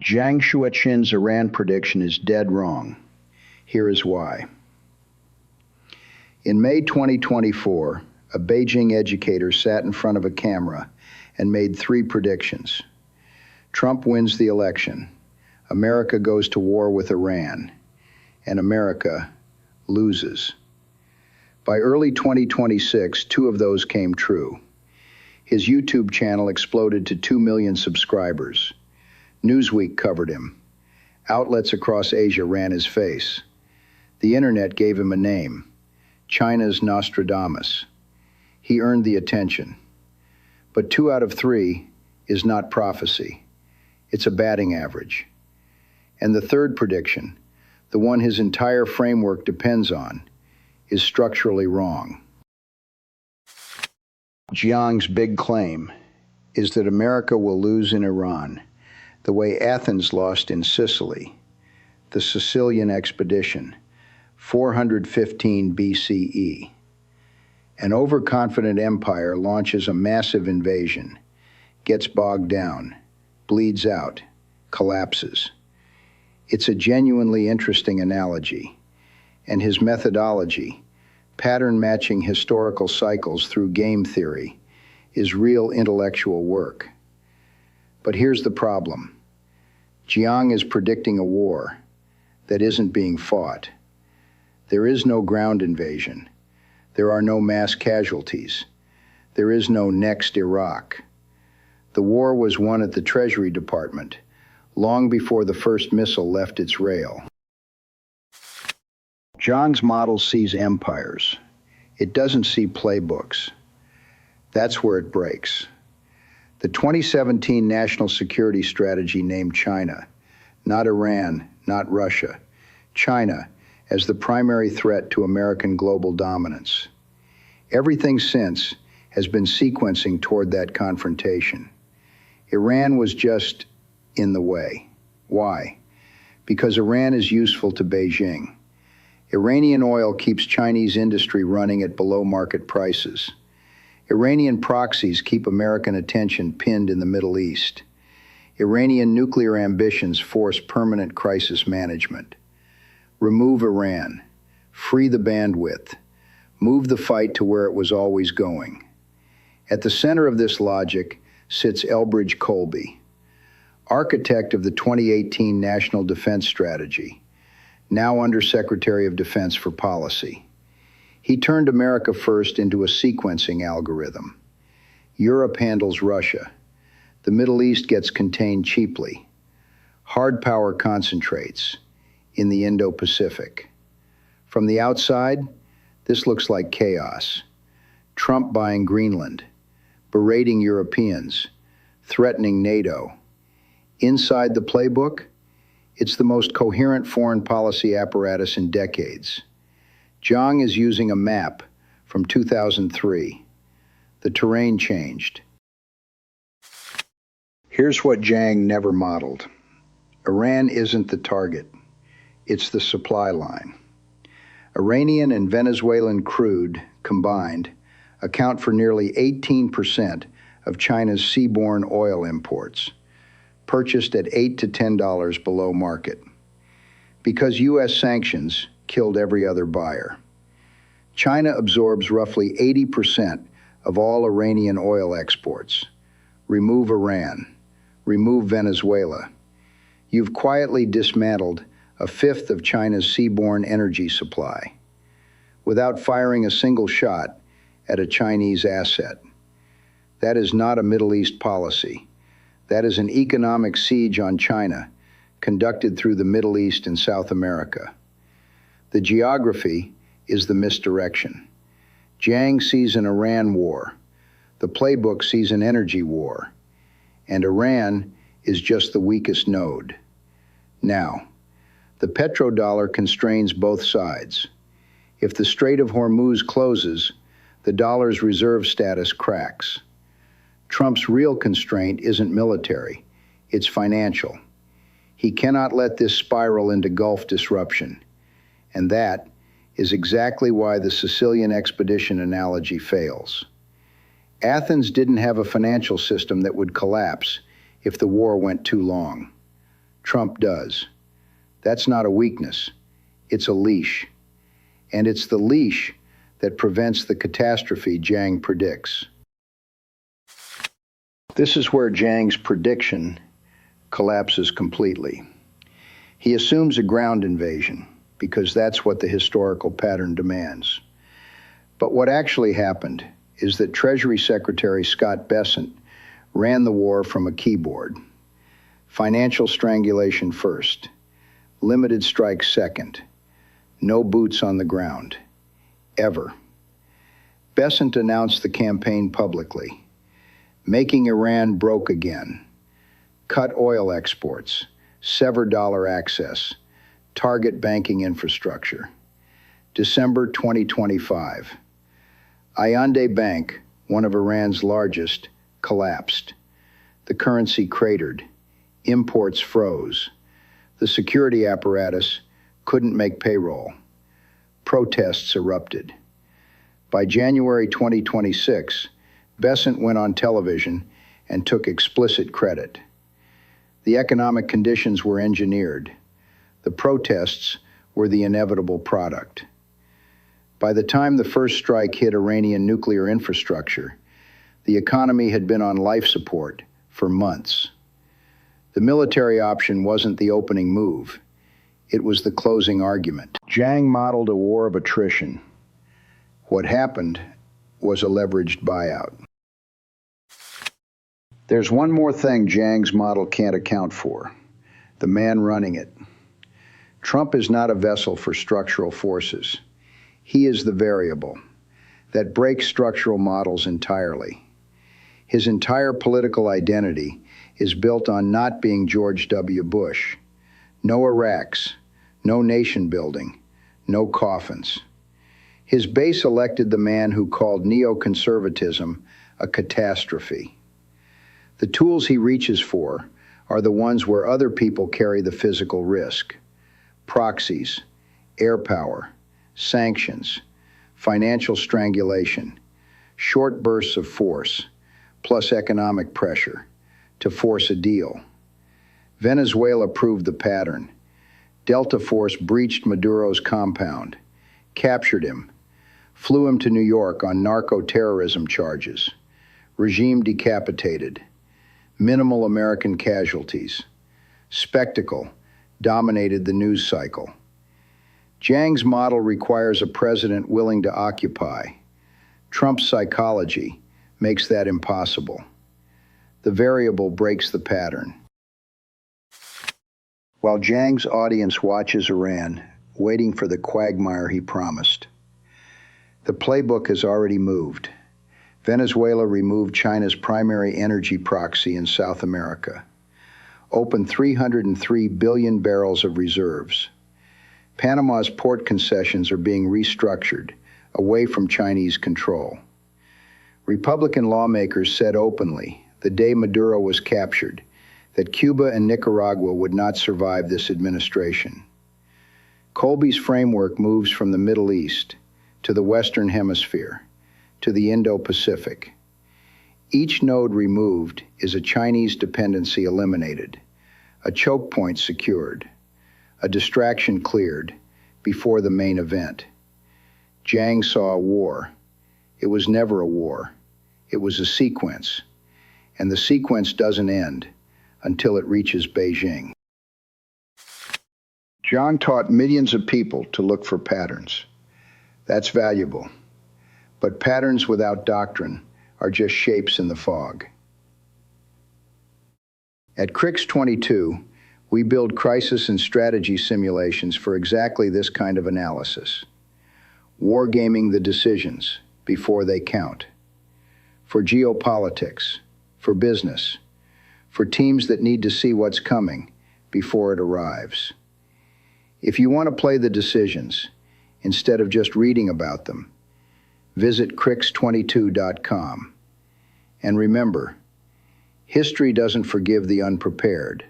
Jiang Xueqin's Iran prediction is dead wrong. Here is why. In May 2024, a Beijing educator sat in front of a camera and made three predictions. Trump wins the election, America goes to war with Iran, and America loses. By early 2026, two of those came true. His YouTube channel exploded to 2 million subscribers. Newsweek covered him. Outlets across Asia ran his face. The internet gave him a name, China's Nostradamus. He earned the attention. But 2 out of 3 is not prophecy. It's a batting average. And the third prediction, the one his entire framework depends on, is structurally wrong. Jiang's big claim is that America will lose in Iran the way Athens lost in Sicily, the Sicilian Expedition, 415 BCE. An overconfident empire launches a massive invasion, gets bogged down, bleeds out, collapses. It's a genuinely interesting analogy, and his methodology, pattern matching historical cycles through game theory, is real intellectual work. But here's the problem. Jiang is predicting a war that isn't being fought. There is no ground invasion. There are no mass casualties. There is no next Iraq. The war was won at the Treasury Department, long before the first missile left its rail. Jiang's model sees empires. It doesn't see playbooks. That's where it breaks. The 2017 national security strategy named China, not Iran, not Russia, China as the primary threat to American global dominance. Everything since has been sequencing toward that confrontation. Iran was just in the way. Why? Because Iran is useful to Beijing. Iranian oil keeps Chinese industry running at below market prices. Iranian proxies keep American attention pinned in the Middle East. Iranian nuclear ambitions force permanent crisis management. Remove Iran. Free the bandwidth. Move the fight to where it was always going. At the center of this logic sits Elbridge Colby, architect of the 2018 National Defense Strategy, now Undersecretary of Defense for Policy. He turned America First into a sequencing algorithm. Europe handles Russia. The Middle East gets contained cheaply. Hard power concentrates in the Indo-Pacific. From the outside, this looks like chaos. Trump buying Greenland, berating Europeans, threatening NATO. Inside the playbook, it's the most coherent foreign policy apparatus in decades. Jiang is using a map from 2003. The terrain changed. Here's what Jiang never modeled. Iran isn't the target. It's the supply line. Iranian and Venezuelan crude, combined, account for nearly 18% of China's seaborne oil imports, purchased at $8 to $10 below market. Because U.S. sanctions killed every other buyer. China absorbs roughly 80% of all Iranian oil exports. Remove Iran. Remove Venezuela. You've quietly dismantled a fifth of China's seaborne energy supply, without firing a single shot at a Chinese asset. That is not a Middle East policy. That is an economic siege on China, conducted through the Middle East and South America. The geography is the misdirection. Jiang sees an Iran war. The playbook sees an energy war. And Iran is just the weakest node. Now, the petrodollar constrains both sides. If the Strait of Hormuz closes, the dollar's reserve status cracks. Trump's real constraint isn't military, it's financial. He cannot let this spiral into Gulf disruption. And that is exactly why the Sicilian Expedition analogy fails. Athens didn't have a financial system that would collapse if the war went too long. Trump does. That's not a weakness. It's a leash. And it's the leash that prevents the catastrophe Jiang predicts. This is where Jiang's prediction collapses completely. He assumes a ground invasion because that's what the historical pattern demands. But what actually happened is that Treasury Secretary Scott Bessent ran the war from a keyboard. Financial strangulation first, limited strikes second, no boots on the ground, ever. Bessent announced the campaign publicly, making Iran broke again, cut oil exports, sever dollar access, target banking infrastructure. December 2025. Ayande Bank, one of Iran's largest, collapsed. The currency cratered. Imports froze. The security apparatus couldn't make payroll. Protests erupted. By January 2026, Bessent went on television and took explicit credit. The economic conditions were engineered. The protests were the inevitable product. By the time the first strike hit Iranian nuclear infrastructure, the economy had been on life support for months. The military option wasn't the opening move. It was the closing argument. Jiang modeled a war of attrition. What happened was a leveraged buyout. There's one more thing Jiang's model can't account for: the man running it. Trump is not a vessel for structural forces. He is the variable that breaks structural models entirely. His entire political identity is built on not being George W. Bush. No Iraqs, no nation building, no coffins. His base elected the man who called neoconservatism a catastrophe. The tools he reaches for are the ones where other people carry the physical risk: proxies, air power, sanctions, financial strangulation, short bursts of force, plus economic pressure to force a deal. Venezuela proved the pattern. Delta Force breached Maduro's compound, captured him, flew him to New York on narco-terrorism charges, regime decapitated, minimal American casualties. Spectacle dominated the news cycle. Jiang's model requires a president willing to occupy. Trump's psychology makes that impossible. The variable breaks the pattern. While Jiang's audience watches Iran, waiting for the quagmire he promised, the playbook has already moved. Venezuela removed China's primary energy proxy in South America, opened 303 billion barrels of reserves. Panama's port concessions are being restructured away from Chinese control. Republican lawmakers said openly, the day Maduro was captured, that Cuba and Nicaragua would not survive this administration. Colby's framework moves from the Middle East to the Western Hemisphere to the Indo-Pacific. Each node removed is a Chinese dependency eliminated, a choke point secured, a distraction cleared before the main event. Jiang saw a war. It was never a war. It was a sequence. And the sequence doesn't end until it reaches Beijing. Jiang taught millions of people to look for patterns. That's valuable. But patterns without doctrine are just shapes in the fog. At Krystal 22, we build crisis and strategy simulations for exactly this kind of analysis. Wargaming the decisions before they count. For geopolitics, for business, for teams that need to see what's coming before it arrives. If you want to play the decisions, instead of just reading about them, visit Krystal22.com. And remember, history doesn't forgive the unprepared.